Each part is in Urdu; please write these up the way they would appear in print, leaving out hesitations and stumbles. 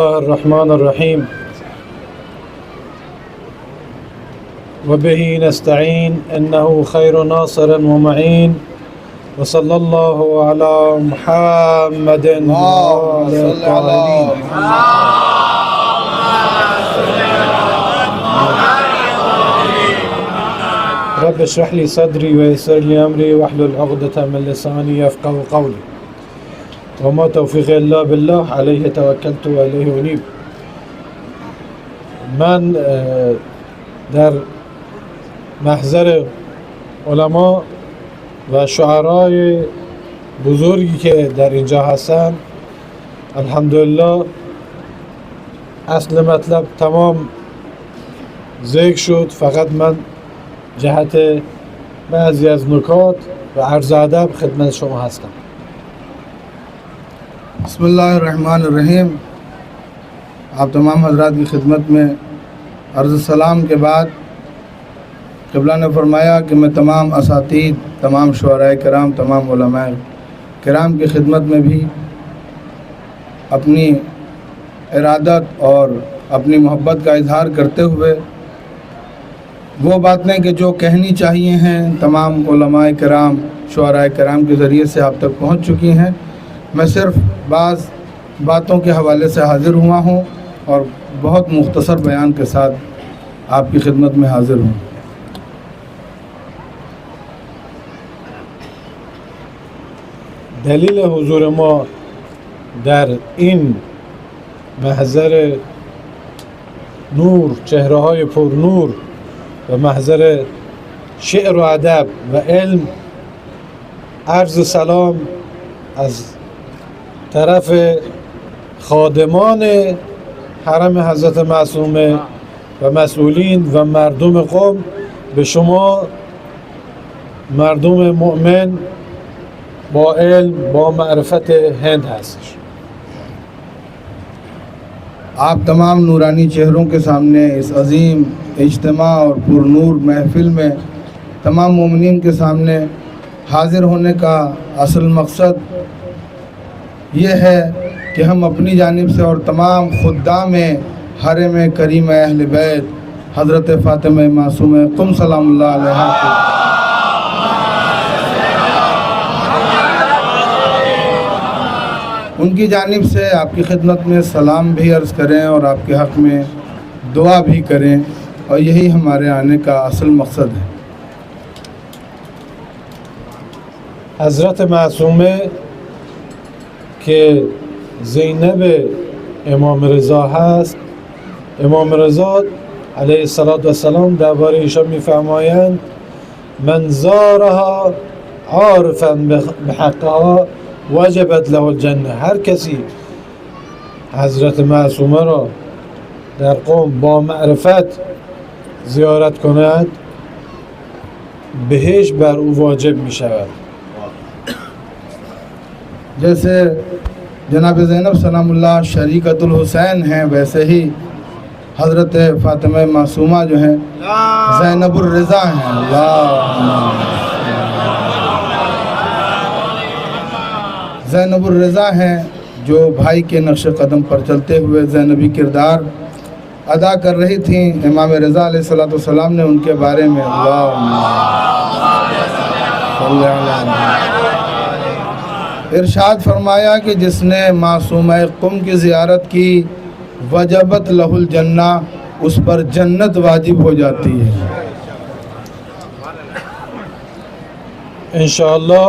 الرحمن الرحيم وبه نستعين إنه خير ناصر ومعين وصلى الله على محمد وعلى الطاهرين رب اشرح لي صدري ويسر لي أمري واحلل عقدة من لساني يفقهوا قولي وما توفيقي إلا بالله عليه توكلت وإليه أنيب. من در محضر علما و شعرای بزرگی که در اینجا هستن الحمدلله اصل مطلب تمام ذکر شد، فقط من جهت بعضی از نکات و عرض ادب خدمت شما هستم. بسم اللہ الرحمن الرحیم. آپ تمام حضرات کی خدمت میں عرض سلام کے بعد قبلہ نے فرمایا کہ میں تمام اساتید، تمام شعراء کرام، تمام علماء کرام کی خدمت میں بھی اپنی ارادت اور اپنی محبت کا اظہار کرتے ہوئے وہ باتیں کہ جو کہنی چاہیے ہیں تمام علماء کرام، شعراء کرام کے ذریعے سے آپ تک پہنچ چکی ہیں. میں صرف بعض باتوں کے حوالے سے حاضر ہوا ہوں اور بہت مختصر بیان کے ساتھ آپ کی خدمت میں حاضر ہوں. دلیل حضور ما در این محضر نور، چهره‌های پر نور و محضر شعر و ادب و علم، عرض سلام از طرف خادمان حرم حضرت معصومه و مسئولین و مردم قم به شما مردم مؤمن با علم، با معرفت هند هستش. آپ تمام نورانی چہروں کے سامنے اس عظیم اجتماع اور پر نور محفل میں تمام مومنین کے سامنے حاضر ہونے کا اصل مقصد یہ ہے کہ ہم اپنی جانب سے اور تمام خدام حرم کریم اہل بیت حضرت فاطمہ معصومہ قم سلام اللہ علیہا کو ان کی جانب سے آپ کی خدمت میں سلام بھی عرض کریں اور آپ کے حق میں دعا بھی کریں، اور یہی ہمارے آنے کا اصل مقصد ہے. حضرت معصومه که زینب امام رضا هست، امام رضا علیه السلام درباره ایشان میفرمایند من زارها عارفا بحقها وجبت له الجنه. هر کسی حضرت معصومه را در قم با معرفت زیارت کند بهشت بر او واجب می شود. جیسے جناب زینب سلام اللہ شریکۃ الحسین ہیں، ویسے ہی حضرت فاطمہ معصومہ جو ہیں زینب الرضا ہیں. زینب الرضا ہیں جو بھائی کے نقش قدم پر چلتے ہوئے زینبی کردار ادا کر رہی تھیں. امام رضا علیہ السلام نے ان کے بارے میں ارشاد فرمایا کہ جس نے معصومہ قم کی زیارت کی وجبت لہ الجنہ، اس پر جنت واجب ہو جاتی ہے. انشاءاللہ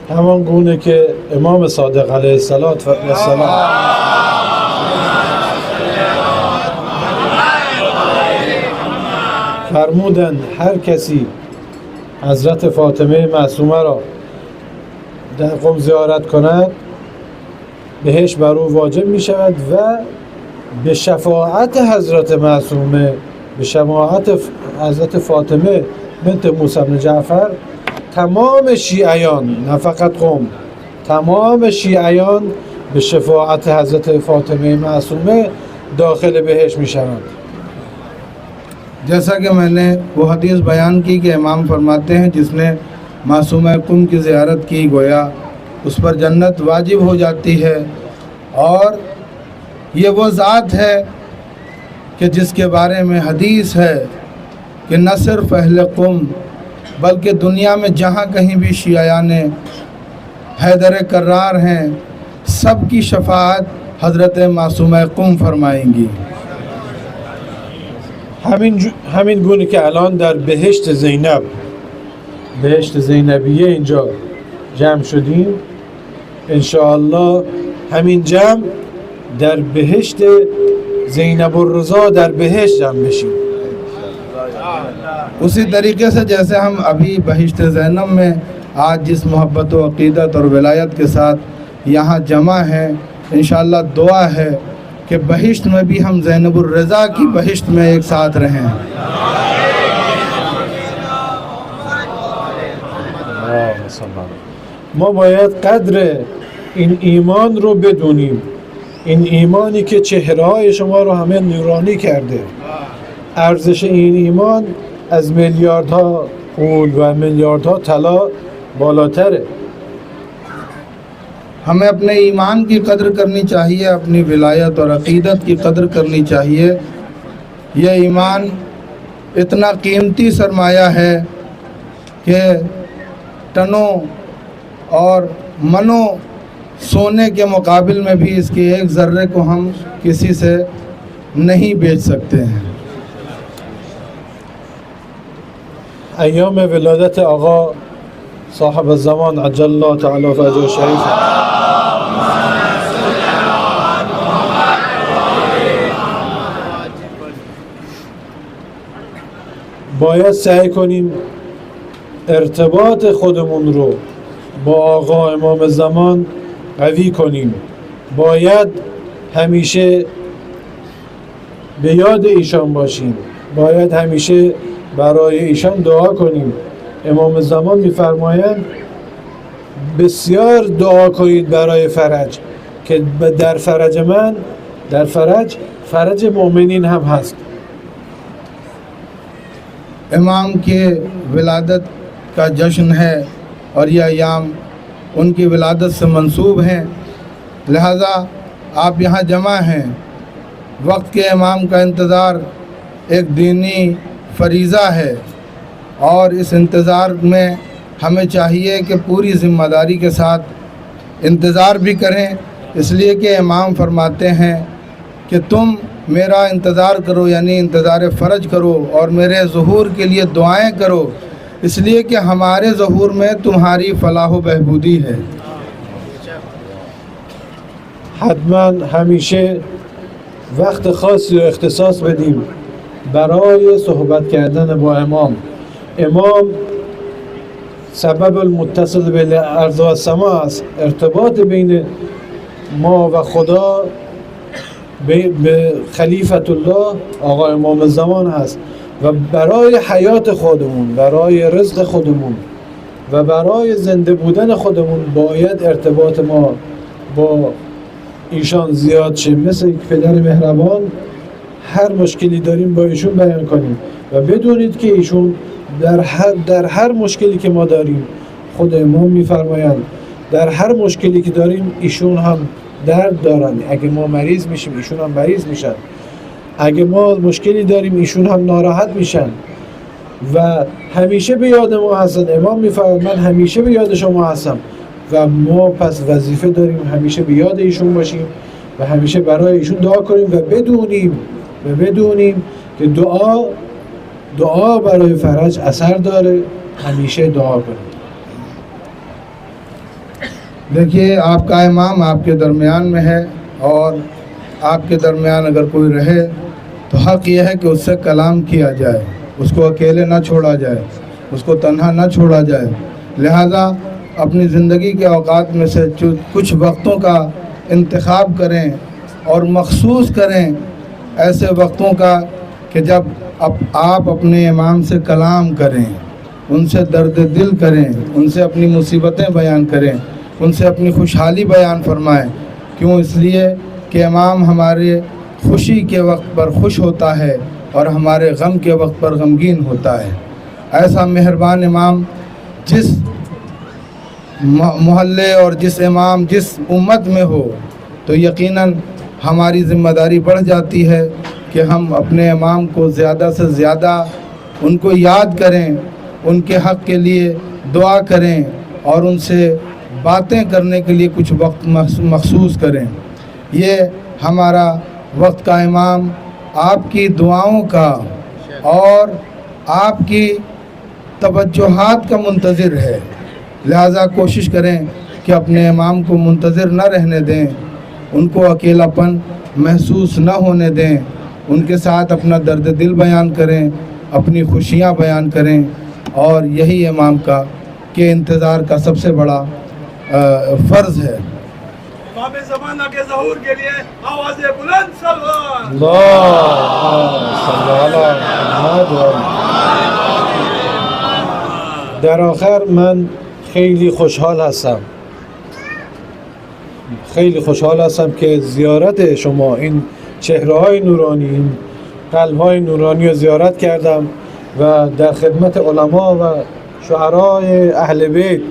همان گونه که امام صادق علیه السلام فرمودند هر کسی حضرت فاطمه معصومه را در قم زیارت کند بهش بر او واجب می شود و به شفاعت حضرت معصومه، به شفاعت حضرت فاطمه بنت موسی بن جعفر تمام شیعیان، نه فقط قم، تمام شیعیان به شفاعت حضرت فاطمه معصومه داخل بهشت می شوند. جیسا کہ میں نے وہ حدیث بیان کی کہ امام فرماتے ہیں جس نے معصومہ قم کی زیارت کی گویا اس پر جنت واجب ہو جاتی ہے، اور یہ وہ ذات ہے کہ جس کے بارے میں حدیث ہے کہ نہ صرف اہل قم بلکہ دنیا میں جہاں کہیں بھی شیعیان حیدر کرار ہیں سب کی شفاعت حضرت معصومہ قم فرمائیں گی. همین گونه که الان در بهشت زینبیه اینجا جمع شدیم، انشاءالله همین جمع در بهشت زینب الرضا در بهشت جمع بشیم. اسی طریقے سے جیسے ہم ابھی بہشت زینب میں آج جس محبت و عقیدت اور ولایت کے ساتھ یہاں جمع ہیں، انشاءاللہ دعا ہے کہ بہشت میں بھی ہم زینب الرضا کی بہشت میں ایک ساتھ رہیں. ما باید قدر این ایمان رو بدونیم، این ایمانی که چهره‌های شما رو همه نورانی کرده. ارزش این ایمان از میلیاردها پول و میلیاردها طلا بالاتره. ہمیں اپنے ایمان کی قدر کرنی چاہیے، اپنی ولایت اور عقیدت کی قدر کرنی چاہیے. یہ ایمان اتنا قیمتی سرمایہ ہے کہ ٹنوں اور منوں سونے کے مقابل میں بھی اس کے ایک ذرے کو ہم کسی سے نہیں بیچ سکتے ہیں. ایام ولادت آقا صاحب الزمان عجل الله تعالی فرجه شریف باید سعی کنیم ارتباط خودمون رو با آقا امام زمان قوی کنیم. باید همیشه به یاد ایشان باشیم، باید همیشه برای ایشان دعا کنیم. امام زمان می‌فرمایند بسیار دعا کنید برای فرج که در فرج من در فرج مؤمنین هم هست. امام کے ولادت کا جشن ہے اور یہ ایام ان کی ولادت سے منسوب ہیں، لہذا آپ یہاں جمع ہیں. وقت کے امام کا انتظار ایک دینی فریضہ ہے اور اس انتظار میں ہمیں چاہیے کہ پوری ذمہ داری کے ساتھ انتظار بھی کریں، اس لیے کہ امام فرماتے ہیں کہ تم میرا انتظار کرو، یعنی انتظار فرج کرو اور میرے ظہور کے لیے دعائیں کرو، اس لیے کہ ہمارے ظہور میں تمہاری فلاح و بہبودی ہے. حتما همیشه وقت خاصی رو اختصاص بدیم برای صحبت کردن با امام. امام سبب المتصل بین الارض و السماء است. ارتباط بین ما و خدا به خلیفت الله آقا امام زمان هست و برای حیات خودمون، برای رزق خودمون و برای زنده بودن خودمون باید ارتباط ما با ایشان زیاد شه. مثل یک پدر مهربان هر مشکلی داریم با ایشون بیان کنیم و بدونید که ایشون در هر مشکلی که ما داریم، خود امام میفرمایند در هر مشکلی که داریم ایشون هم درد دارن. اگه ما مریض میشیم ایشون هم مریض میشن، اگه ما مشکلی داریم ایشون هم ناراحت میشن و همیشه به یاد ما هستن. امام میفرماید من همیشه به یاد شما هستم و ما پس وظیفه داریم همیشه به یاد ایشون باشیم و همیشه برای ایشون دعا کنیم و بدونیم که دعا برای فرج اثر داره. همیشه دعا کنیم. دیکھیے آپ کا امام آپ کے درمیان میں ہے اور آپ کے درمیان اگر کوئی رہے تو حق یہ ہے کہ اس سے کلام کیا جائے، اس کو اکیلے نہ چھوڑا جائے، اس کو تنہا نہ چھوڑا جائے. لہذا اپنی زندگی کے اوقات میں سے کچھ وقتوں کا انتخاب کریں اور مخصوص کریں ایسے وقتوں کا کہ جب آپ اپنے امام سے کلام کریں، ان سے درد دل کریں، ان سے اپنی مصیبتیں بیان کریں، ان سے اپنی خوشحالی بیان فرمائیں. کیوں؟ اس لیے کہ امام ہمارے خوشی کے وقت پر خوش ہوتا ہے اور ہمارے غم کے وقت پر غمگین ہوتا ہے. ایسا مہربان امام جس محلے اور جس امام جس امت میں ہو تو یقیناً ہماری ذمہ داری بڑھ جاتی ہے کہ ہم اپنے امام کو زیادہ سے زیادہ ان کو یاد کریں، ان کے حق کے لیے دعا کریں اور ان سے باتیں کرنے کے لیے کچھ وقت مخصوص کریں۔ یہ ہمارا وقت کا امام آپ کی دعاؤں کا اور آپ کی توجہات کا منتظر ہے، لہٰذا کوشش کریں کہ اپنے امام کو منتظر نہ رہنے دیں، ان کو اکیلا پن محسوس نہ ہونے دیں، ان کے ساتھ اپنا درد دل بیان کریں، اپنی خوشیاں بیان کریں، اور یہی امام کا کے انتظار کا سب سے بڑا فرض ہے۔ امام زمانہ کے ظہور کے لیے آواز بلند سلوات۔ اللهم صل علی محمد. در آخر من خیلی خوشحال هستم که زیارت شما، این چهره‌های نورانی، این قلب‌های نورانی رو زیارت کردم و در خدمت علما و شعرای اهل بیت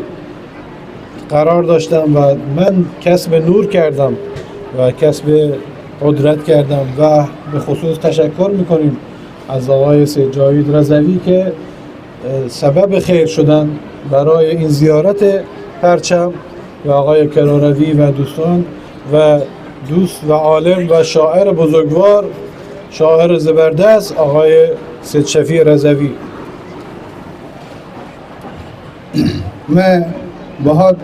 قرار داشتم و من کسب نور کردم و کسب قدرت کردم و به خصوص تشکر میکنیم از آقای سید جاوید رضوی که سبب خیر شدن برای این زیارت پرچم و آقای کراروی و دوستان و دوست و عالم و شاعر بزرگوار، شاعر زبردست آقای سید شفیع رضوی. میں بہت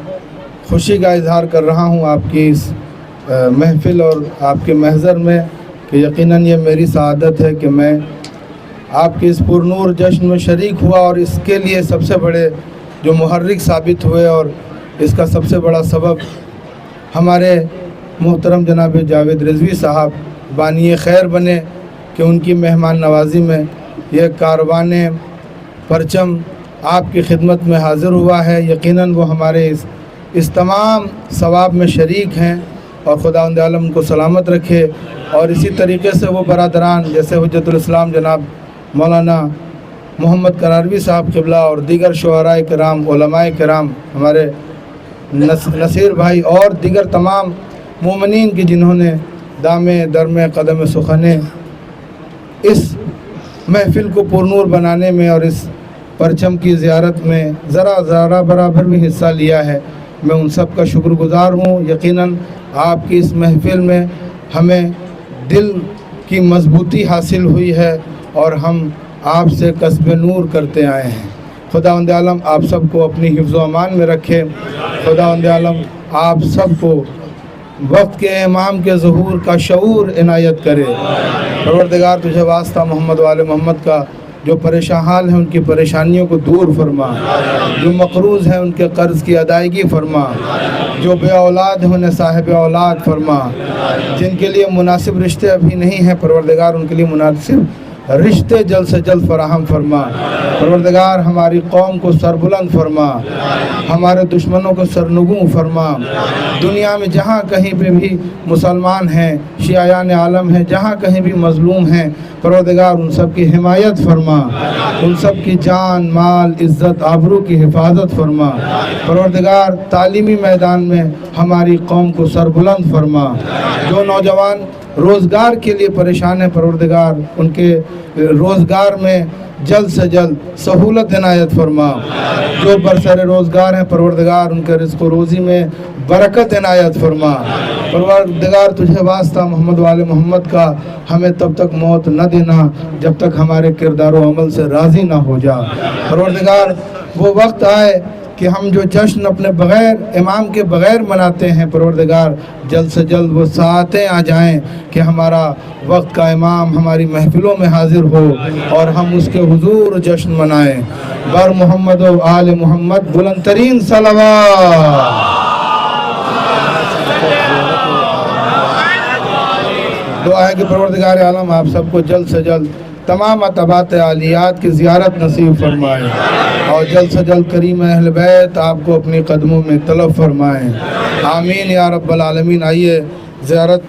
خوشی کا اظہار کر رہا ہوں آپ کی اس محفل اور آپ کے محضر میں کہ یقیناً یہ میری سعادت ہے کہ میں آپ کے اس پرنور جشن میں شریک ہوا، اور اس کے لیے سب سے بڑے جو محرک ثابت ہوئے اور اس کا سب سے بڑا سبب ہمارے محترم جناب جاوید رضوی صاحب بانی خیر بنے کہ ان کی مہمان نوازی میں یہ کاروان پرچم آپ کی خدمت میں حاضر ہوا ہے۔ یقیناً وہ ہمارے اس تمام ثواب میں شریک ہیں، اور خداوند عالم ان کو سلامت رکھے، اور اسی طریقے سے وہ برادران جیسے حجت الاسلام جناب مولانا محمد کراروی صاحب قبلہ اور دیگر شعراء کرام، علماء کرام، ہمارے نصیر بھائی اور دیگر تمام مومنین کی جنہوں نے دامے درمے قدم سخنے اس محفل کو پرنور بنانے میں اور اس پرچم کی زیارت میں ذرا برابر بھی حصہ لیا ہے، میں ان سب کا شکر گزار ہوں۔ یقیناً آپ کی اس محفل میں ہمیں دل کی مضبوطی حاصل ہوئی ہے اور ہم آپ سے کسب نور کرتے آئے ہیں۔ خداوند عالم آپ سب کو اپنی حفظ و امان میں رکھے، خداوند عالم آپ سب کو وقت کے امام کے ظہور کا شعور عنایت کرے۔ پروردگار تجھے واسطہ محمد وآل محمد کا جو پریشان حال ہیں ان کی پریشانیوں کو دور فرما، جو مقروض ہیں ان کے قرض کی ادائیگی فرما، جو بے اولاد ہیں انہیں صاحب اولاد فرما، جن کے لیے مناسب رشتے ابھی نہیں ہیں پروردگار ان کے لیے مناسب رشتے جلد سے جلد فراہم فرما۔ پروردگار ہماری قوم کو سربلند فرما، ہمارے دشمنوں کو سرنگوں فرما۔ دنیا میں جہاں کہیں پہ بھی مسلمان ہیں، شیعیان عالم ہیں، جہاں کہیں بھی مظلوم ہیں، پروردگار ان سب کی حمایت فرما، ان سب کی جان مال عزت آبرو کی حفاظت فرما۔ پروردگار تعلیمی میدان میں ہماری قوم کو سربلند فرما۔ جو نوجوان روزگار کے لیے پریشان ہیں پروردگار ان کے روزگار میں جلد سے جلد سہولت عنایت فرما۔ جو برسر روزگار ہیں پروردگار ان کے رزق و روزی میں برکت عنایت فرما۔ پروردگار تجھے واسطہ محمد وآل محمد کا ہمیں تب تک موت نہ دینا جب تک ہمارے کردار و عمل سے راضی نہ ہو جا۔ پروردگار وہ وقت آئے کہ ہم جو جشن اپنے بغیر امام کے بغیر مناتے ہیں پروردگار جلد سے جلد وہ ساعتیں آ جائیں کہ ہمارا وقت کا امام ہماری محفلوں میں حاضر ہو اور ہم اس کے حضور جشن منائیں۔ بر محمد و آل محمد بلند ترین صلوات۔ دعا ہے کہ پروردگار عالم آپ سب کو جلد سے جلد تمام اتباعت عالیات کی زیارت نصیب فرمائے اور جلد سے جلد کریم اہل بیت آپ کو اپنی قدموں میں طلب فرمائیں۔ آمین یا رب العالمین۔ آئیے زیارت